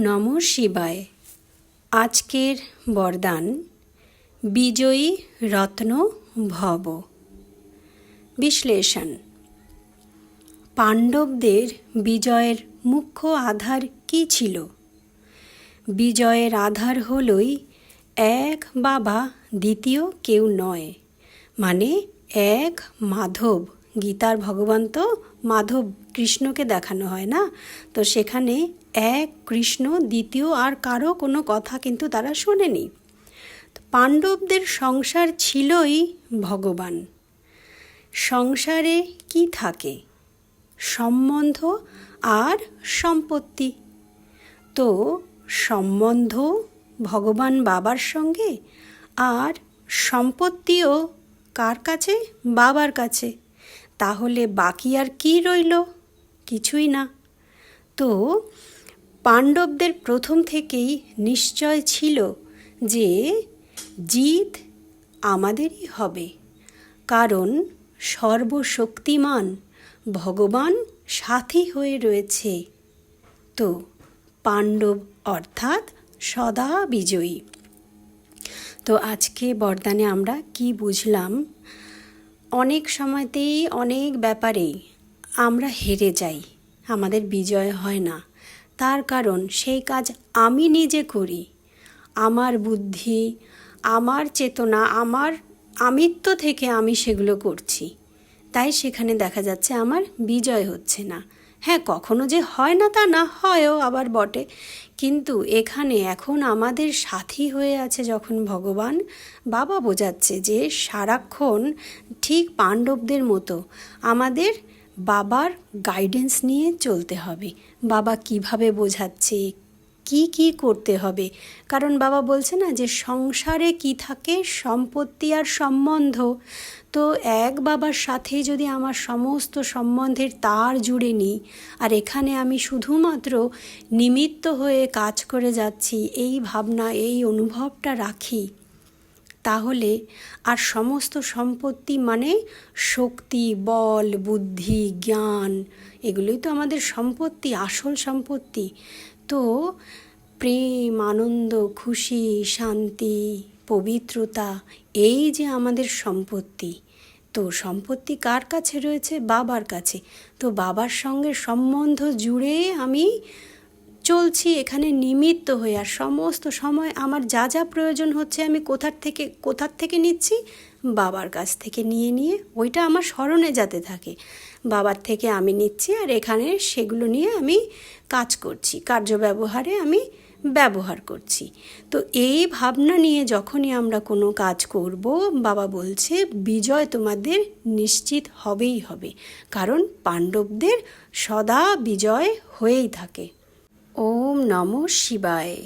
নমঃ শিবায়। আজকের বরদান বিজয়ী রত্ন ভব। বিশ্লেষণ। পাণ্ডবদের বিজয়ের মুখ্য আধার কী ছিল? বিজয়ের আধার হলই এক বাবা, দ্বিতীয় কেউ নয়, মানে এক মাধব। গীতার ভগবান তো মাধব, কৃষ্ণকে দেখানো হয় না, তো সেখানে এক কৃষ্ণ, দ্বিতীয় আর কারো কোনো কথা কিন্তু তারা শোনেনি। পাণ্ডবদের সংসার ছিলই ভগবান। সংসারে কি থাকে? সম্বন্ধ আর সম্পত্তি। তো সম্বন্ধ ভগবান বাবার সঙ্গে, আর সম্পত্তিও কার কাছে? বাবার কাছে। তাহলে বাকি আর কি রইল? কিছুই না। তো পাণ্ডবদের প্রথম থেকেই নিশ্চয় ছিল যে জিত আমাদেরই হবে, কারণ সর্বশক্তিমান ভগবান সাথী হয়ে রয়েছে। তো পাণ্ডব অর্থাৎ সদা বিজয়ী। তো আজকে বরদানে আমরা কি বুঝলাম? অনেক সময়তেই অনেক ব্যাপারেই আমরা হেরে যাই, আমাদের বিজয় হয় না। তার কারণ সেই কাজ আমি নিজে করি, আমার বুদ্ধি, আমার চেতনা, আমার আমিত্ব থেকে আমি সেগুলো করছি, তাই সেখানে দেখা যাচ্ছে আমার বিজয় হচ্ছে না। হ্যাঁ, কখনো যে হয় না তা না, হয়ও আবার বটে, কিন্তু এখানে এখন আমাদের সাথী হয়ে আছে যখন ভগবান, বাবা বোঝাচ্ছে যে সারাক্ষণ ঠিক পাণ্ডবদের মতো আমাদের বাবার গাইডেন্স নিয়ে চলতে হবে। বাবা কিভাবে বোঝাচ্ছে, কি করতে হবে, কারণ বাবা বলছে না যে সংসারে কি থাকে? সম্পত্তি আর সম্বন্ধ। তো এক বাবার সাথে যদি আমার সমস্ত সম্বন্ধের তার জুড়ে নিই, আর এখানে আমি শুধুমাত্র নিমিত্ত হয়ে কাজ করে যাচ্ছি, এই ভাবনা, এই অনুভবটা রাখি, তাহলে আর সমস্ত সম্পত্তি মানে শক্তি, বল, বুদ্ধি, জ্ঞান, এগুলোই তো আমাদের সম্পত্তি, আসল সম্পত্তি। তো প্রেম, আনন্দ, খুশি, শান্তি, পবিত্রতা, এই যে আমাদের সম্পত্তি, তো সম্পত্তি কার কাছে রয়েছে? বাবার কাছে। তো বাবার সঙ্গে সম্বন্ধ জুড়ে আমি চলছি এখানে নিমিত্ত হয়ে, আর সমস্ত সময় আমার যা যা প্রয়োজন হচ্ছে আমি কোথার থেকে নিচ্ছি? বাবার কাছ থেকে নিয়ে ওইটা আমার স্মরণে যাতে থাকে, বাবার থেকে আমি নিচ্ছি, আর এখানে সেগুলো নিয়ে আমি কাজ করছি, কার্য ব্যবহারে আমি ব্যবহার করছি। তো এই ভাবনা নিয়ে যখনই আমরা কোনো কাজ করব, বাবা বলছে বিজয় তোমাদের নিশ্চিত হবেই হবে, কারণ পাণ্ডবদের সদা বিজয় হয়েই থাকে। ওম নমঃ শিবায়।